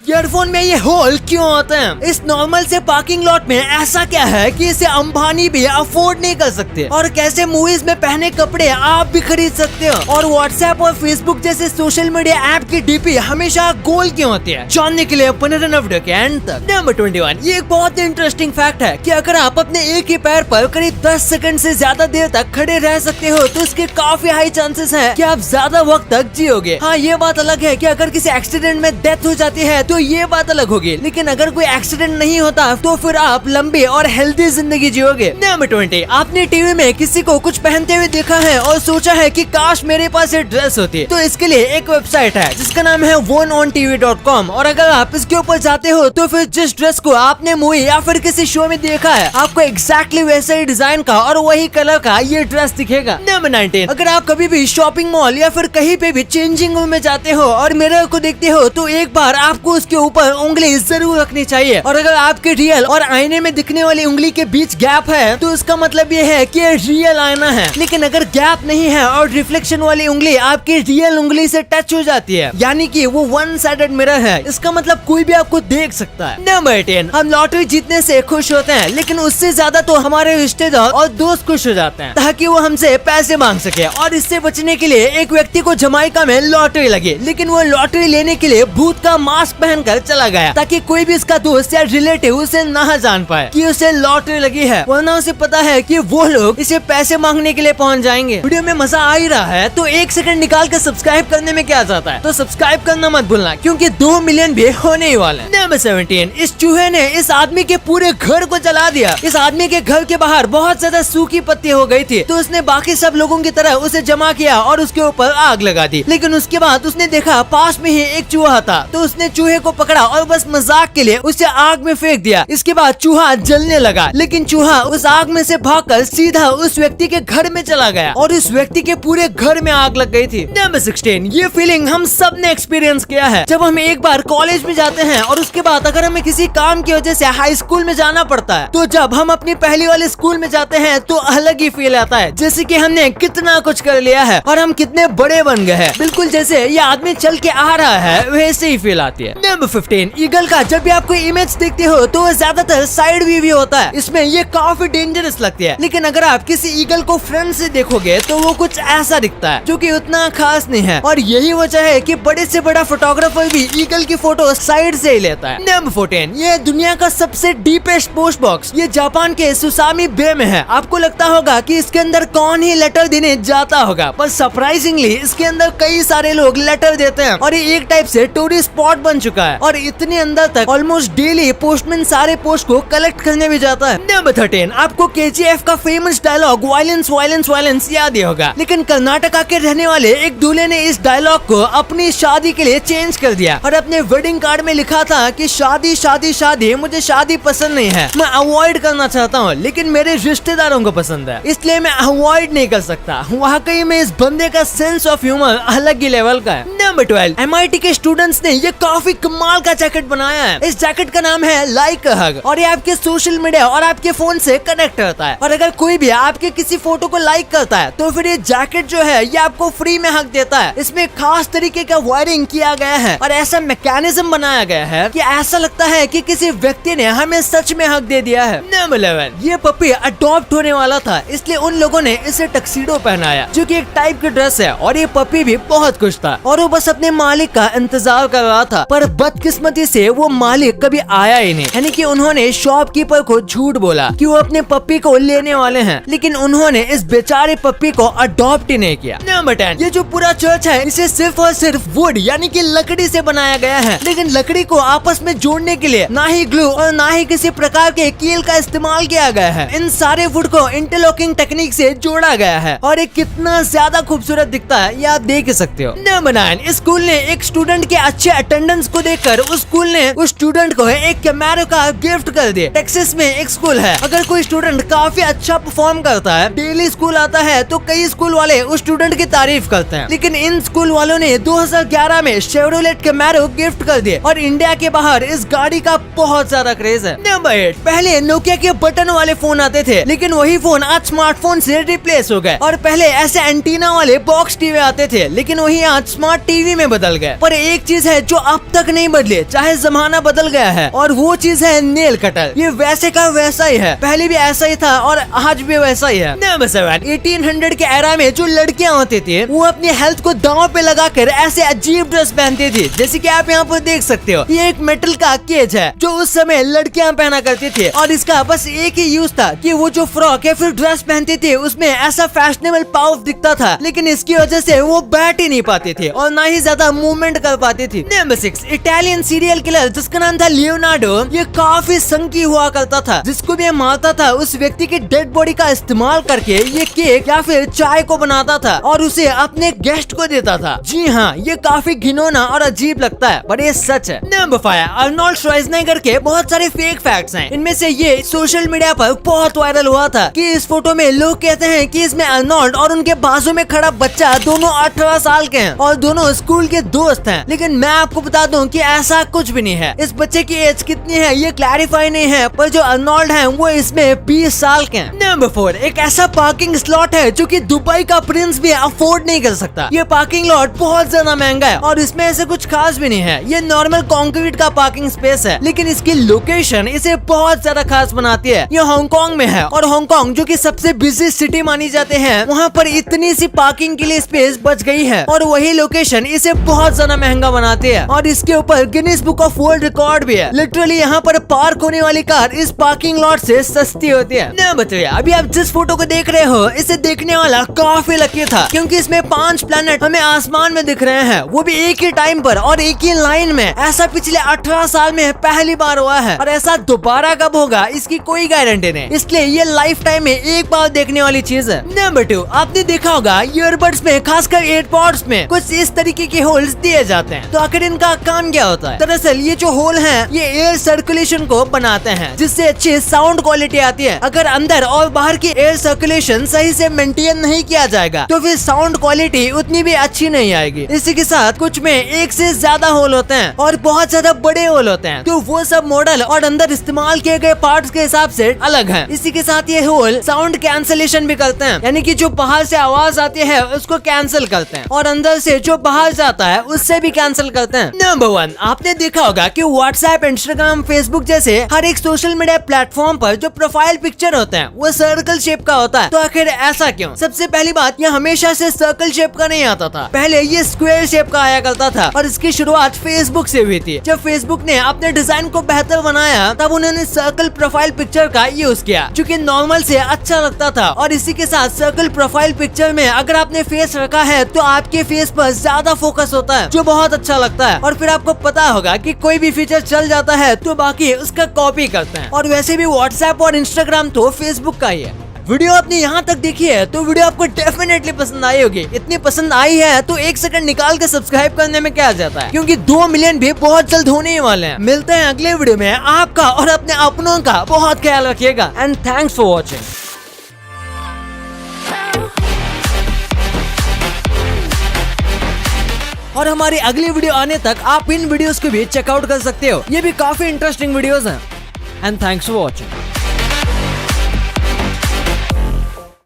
Earphone में ये whole क्यों होते हैं? इस नॉर्मल से पार्किंग लॉट में ऐसा क्या है कि इसे अंबानी भी अफोर्ड नहीं कर सकते? और कैसे मूवीज में पहने कपड़े आप भी खरीद सकते हो? और व्हाट्सएप और फेसबुक जैसे सोशल मीडिया ऐप की डीपी हमेशा गोल क्यों होती है? जानने के लिए बने रहना वीडियो के एंड तक। नंबर 21, ये एक बहुत ही इंटरेस्टिंग फैक्ट है कि अगर आप अपने एक ही पैर पर करीब 10 सेकंड से ज्यादा देर तक खड़े रह सकते हो तो इसके काफी हाई चांसेस है कि आप ज्यादा वक्त तक जियोगे। हाँ, ये बात अलग है कि अगर किसी एक्सीडेंट में डेथ हो जाती है तो ये बात अलग होगी, लेकिन अगर कोई एक्सीडेंट नहीं होता तो फिर आप लंबी और हेल्दी जिंदगी जियोगे। नंबर 20, आपने टीवी में किसी को कुछ पहनते हुए देखा है और सोचा है कि काश मेरे पास ये ड्रेस होती। तो इसके लिए एक वेबसाइट है जिसका नाम है oneontv.com, और अगर आप इसके ऊपर जाते हो तो फिर जिस ड्रेस को आपने मूवी या फिर किसी शो में देखा है आपको एग्जैक्टली वैसे ही डिजाइन का और वही कलर का ये ड्रेस दिखेगा। नंबर 19, अगर आप कभी भी शॉपिंग मॉल या फिर कहीं पे भी चेंजिंग रूम में जाते हो और मिरर को देखते हो तो एक बार आपको उसके ऊपर उंगली जरूर रखनी चाहिए, और अगर आपके रियल और आईने में दिखने वाली उंगली के बीच गैप है तो उसका मतलब ये है कि ये रियल आईना है। लेकिन अगर गैप नहीं है और रिफ्लेक्शन वाली उंगली आपकी रियल उंगली से टच हो जाती है, यानी कि वो वन साइडेड मिरर है, इसका मतलब कोई भी आपको देख सकता है। नंबर 10, हम लॉटरी जीतने से खुश होते हैं, लेकिन उससे ज्यादा तो हमारे रिश्तेदार और दोस्त खुश हो जाते हैं ताकि वो हमसे पैसे मांग सके। और इससे बचने के लिए एक व्यक्ति को जमाइका में लॉटरी लगी, लेकिन वो लॉटरी लेने के लिए भूत का मास्क पहनकर चला गया ताकि कोई भी इसका दोस्त या रिलेटिव उसे ना जान पाए कि उसे लॉटरी लगी है, वरना उसे पता है कि वो लोग इसे पैसे मांगने के लिए पहुंच जाएंगे। वीडियो में मजा आ ही रहा है तो 1 सेकंड निकाल कर सब्सक्राइब करने में क्या जाता है, तो सब्सक्राइब करना मत भूलना क्योंकि 2 मिलियन भी होने ही वाले हैं। नंबर 17, इस चूहे ने इस आदमी के पूरे घर को जला दिया। इस आदमी के घर के बाहर बहुत ज्यादा सूखी पत्ती हो गई थी तो उसने बाकी सब लोगों की तरह उसे जमा किया और उसके ऊपर आग लगा दी। लेकिन उसके बाद उसने देखा पास में ही एक चूहा था तो उसने चूहे को पकड़ा और बस मजाक के लिए उसे आग में फेंक दिया। इसके बाद चूहा जलने लगा, लेकिन चूहा उस आग में से भागकर सीधा उस व्यक्ति के घर में चला गया और उस व्यक्ति के पूरे घर में आग लग गई थी। नंबर 16, ये फीलिंग हम सब ने एक्सपीरियंस किया है जब हम एक बार कॉलेज में जाते हैं और उसके बाद अगर हमें किसी काम की वजह से हाई स्कूल में जाना पड़ता है, तो जब हम अपनी पहली वाले स्कूल में जाते हैं तो अलग ही फील आता है, जैसे कि हमने कितना कुछ कर लिया है और हम कितने बड़े बन गए हैं। बिल्कुल जैसे ये आदमी चल के आ रहा है वैसे ही फील आती है। नंबर 15, ईगल का जब भी आप कोई इमेज देखते हो तो ज्यादातर साइड व्यू होता है, इसमें ये काफी डेंजरस लगती है। लेकिन अगर आप किसी ईगल को फ्रंट से देखोगे तो वो कुछ ऐसा दिखता है जो कि उतना खास नहीं है, और यही वजह है कि बड़े से बड़ा फोटोग्राफर भी ईगल की फोटो साइड से ही लेता है। नंबर 14, ये दुनिया का सबसे डीपेस्ट पोस्ट बॉक्स ये जापान के सुसामी बे में है। आपको लगता होगा कि इसके अंदर कौन ही लेटर देने जाता होगा, पर सरप्राइजिंगली इसके अंदर कई सारे लोग लेटर देते हैं और ये एक टाइप से टूरिस्ट स्पॉट बन चुका है। और इतने अंदर तक ऑलमोस्ट डेली पोस्टमैन सारे पोस्ट को कलेक्ट करने भी जाता है। नंबर 13, आपको KGF का famous dialogue violence violence violence याद ही होगा, लेकिन कर्नाटका के रहने वाले एक दूल्हे ने इस डायलॉग को अपनी शादी के लिए चेंज कर दिया और अपने वेडिंग कार्ड में लिखा था कि शादी शादी शादी, मुझे शादी पसंद नहीं है, मैं अवॉइड करना चाहता हूँ लेकिन मेरे रिश्तेदारों को पसंद है इसलिए मैं अवॉइड नहीं कर सकता। वाकई में इस बंदे का सेंस ऑफ ह्यूमर अलग ही लेवल का है। नंबर 12, MIT के स्टूडेंट्स ने ये काफी कमाल का जैकेट बनाया है। इस जैकेट का नाम है लाइक अ हग और ये आपके सोशल मीडिया और आपके फोन से कनेक्ट करता है, और अगर कोई भी आपके किसी फोटो को लाइक करता है तो फिर ये जैकेट जो है ये आपको फ्री में हक देता है। इसमें खास तरीके का वायरिंग किया गया है और ऐसा मैकेनिज्म बनाया गया है कि ऐसा लगता है कि किसी व्यक्ति ने हमें सच में हक दे दिया है। नंबर 11, ये पपी अडॉप्ट होने वाला था इसलिए उन लोगों ने इसे टक्सीडो पहनाया जो कि एक टाइप की ड्रेस है, और ये पपी भी बहुत खुश था और वो बस अपने मालिक का इंतजार कर रहा था। पर बदकिस्मती से वो मालिक कभी आया ही नहीं, यानी कि उन्होंने शॉपकीपर को झूठ बोला कि वो अपने पप्पी को लेने वाले हैं, लेकिन उन्होंने इस बेचारे पप्पी को अडॉप्ट ही नहीं किया। नंबर 10, ये जो पूरा चर्च है इसे सिर्फ और सिर्फ वुड यानी कि लकड़ी से बनाया गया है, लेकिन लकड़ी को आपस में जोड़ने के लिए ना ही ग्लू और ना ही किसी प्रकार के कील का इस्तेमाल किया गया है। इन सारे वुड को इंटरलॉकिंग टेक्निक से जोड़ा गया है और ये कितना ज्यादा खूबसूरत दिखता है ये आप देख सकते हो। नंबर 9, स्कूल ने एक स्टूडेंट के अच्छे अटेंडेंस को देखकर उस स्कूल ने उस स्टूडेंट को एक कैमरा का गिफ्ट कर दिया। टेक्सास में एक स्कूल है, अगर कोई स्टूडेंट काफी अच्छा परफॉर्म करता है, डेली स्कूल आता है तो कई स्कूल वाले उस स्टूडेंट की तारीफ करते हैं, लेकिन इन स्कूल वालों ने 2011 में शेवरोलेट कैमरो गिफ्ट कर दिए और इंडिया के बाहर इस गाड़ी का बहुत ज्यादा क्रेज है। नंबर 8, पहले नोकिया के बटन वाले फोन आते थे, लेकिन वही फोन आज स्मार्टफोन से रिप्लेस हो गए, और पहले ऐसे एंटीना वाले बॉक्स टीवी आते थे, लेकिन वही आज स्मार्ट टीवी में बदल गए। पर एक चीज है जो अब तक नहीं बदले, चाहे जमाना बदल गया है, और वो चीज है नेल कटर। ये वैसे का वैसा ही है, पहले भी ऐसा ही था और आज भी वैसा ही है। नंबर 7, 1800 के एरा में जो लड़कियां होती थी वो अपनी हेल्थ को दांव पे लगाकर ऐसे अजीब ड्रेस पहनती थी, जैसे कि आप यहाँ पर देख सकते हो। ये एक मेटल का केज है जो उस समय लड़कियां पहना करती थी, और इसका बस एक ही यूज था कि वो जो फ्रॉक या फिर ड्रेस पहनती थी उसमें ऐसा फैशनेबल पाउच दिखता था, लेकिन इसकी वजह से वो बैठ ही नहीं पाती थी और ना ही ज्यादा मूवमेंट कर पाती थी। नंबर 6, इटालियन सीरियल किलर जिसका नाम था लियोनार्डो, ये काफी संकी हुआ करता था। जिसको भी मारता था उस व्यक्ति की डेड बॉडी का इस्तेमाल करके ये केक या फिर चाय को बनाता था और उसे अपने गेस्ट को देता था। जी हाँ, ये काफी घिनौना और अजीब लगता है पर ये सच है। नंबर 5, अर्नोल्ड श्वार्ज़नेगर के बहुत सारे फेक फैक्ट्स हैं। इनमें से ये सोशल मीडिया पर बहुत वायरल हुआ था कि इस फोटो में लोग कहते हैं कि इसमें अर्नोल्ड और उनके बाजू में खड़ा बच्चा दोनों 18 साल के हैं और दोनों स्कूल के दोस्त हैं, लेकिन मैं आपको बता दूं कि ऐसा कुछ भी नहीं है। इस बच्चे की एज कितनी है ये क्लैरिफाई नहीं है, पर जो अर्नोल्ड है वो इसमें 20 साल के हैं। नंबर 4, एक ऐसा पार्किंग स्लॉट है जो कि दुबई का प्रिंस भी अफोर्ड नहीं कर सकता। ये पार्किंग लॉट बहुत ज्यादा महंगा है और इसमें ऐसे कुछ खास भी नहीं है। ये नॉर्मल कंक्रीट का पार्किंग स्पेस है, लेकिन इसकी लोकेशन इसे बहुत ज्यादा खास बनाती है। ये हांगकांग में है और हांगकांग जो कि सबसे बिजी सिटी मानी जाते हैं, वहाँ पर इतनी सी पार्किंग के लिए स्पेस बच गई है और वही लोकेशन इसे बहुत ज्यादा महंगा बनाती है और इसके ऊपर Guinness book of world record भी है। लिटरली यहाँ पर पार्क होने वाली कार इस पार्किंग लॉट से सस्ती होती है। नंबर 3, अभी आप जिस फोटो को देख रहे हो इसे देखने वाला काफी लकी था, क्योंकि इसमें 5 प्लैनेट हमें आसमान में दिख रहे हैं, वो भी एक ही टाइम पर और एक ही लाइन में। ऐसा पिछले 18 साल में पहली बार हुआ है और ऐसा दोबारा कब होगा इसकी कोई गारंटी नहीं, इसलिए ये लाइफ टाइम में एक बार देखने वाली चीज है। नंबर 2, आपने देखा होगा ईयरबड्स में खासकर एयरपॉड्स में कुछ इस तरीके के होल्स दिए जाते हैं। तो आखिर इनका काम क्या होता है? दरअसल ये जो होल है ये एयर सर्कुलेशन को बनाते हैं, जिससे अच्छी साउंड क्वालिटी आती है। अगर अंदर और बाहर की एयर सर्कुलेशन सही से मेंटेन नहीं किया जाएगा तो फिर साउंड क्वालिटी उतनी भी अच्छी नहीं आएगी। इसी के साथ कुछ में एक से ज्यादा होल होते हैं और बहुत ज्यादा बड़े होल होते हैं, तो वो सब मॉडल और अंदर इस्तेमाल किए गए पार्ट्स के हिसाब से अलग है। इसी के साथ ये होल साउंड कैंसलेशन भी करते हैं, यानी कि जो बाहर से आवाज आती है उसको कैंसिल करते हैं और अंदर से जो बाहर जाता है उससे भी कैंसिल करते हैं। नंबर 1, आपने देखा होगा कि व्हाट्सएप, इंस्टाग्राम, फेसबुक जैसे हर एक सोशल मीडिया प्लेटफॉर्म पर जो प्रोफाइल पिक्चर होते हैं वो सर्कल शेप का होता है। तो आखिर ऐसा क्यों? सबसे पहली बात, ये हमेशा से सर्कल शेप का नहीं आता था, पहले ये स्क्वायर शेप का आया करता था और इसकी शुरुआत फेसबुक से हुई थी। जब फेसबुक ने अपने डिजाइन को बेहतर बनाया तब उन्होंने सर्कल प्रोफाइल पिक्चर का यूज किया, जो कि नॉर्मल से अच्छा लगता था। और इसी के साथ सर्कल प्रोफाइल पिक्चर में अगर आपने फेस रखा है तो आपके फेस पर ज्यादा फोकस होता है, जो बहुत अच्छा लगता है। और फिर आपको पता होगा कि कोई भी फीचर चल जाता है तो बाकी उसका कॉपी करते हैं। और वैसे भी व्हाट्सएप और इंस्टाग्राम तो फेसबुक का ही है। वीडियो आपने यहाँ तक देखी है तो वीडियो आपको डेफिनेटली पसंद आई होगी। इतनी पसंद आई है तो 1 सेकंड निकाल के सब्सक्राइब करने में क्या जाता है, क्योंकि 2 मिलियन भी बहुत जल्द होने ही वाले हैं। मिलते हैं अगले वीडियो में। आपका और अपने अपनों का बहुत ख्याल रखिएगा एंड थैंक्स फॉर वॉचिंग। और हमारी अगली वीडियो आने तक आप इन वीडियोस को भी चेकआउट कर सकते हो, ये भी काफी इंटरेस्टिंग वीडियोस हैं। And thanks for watching.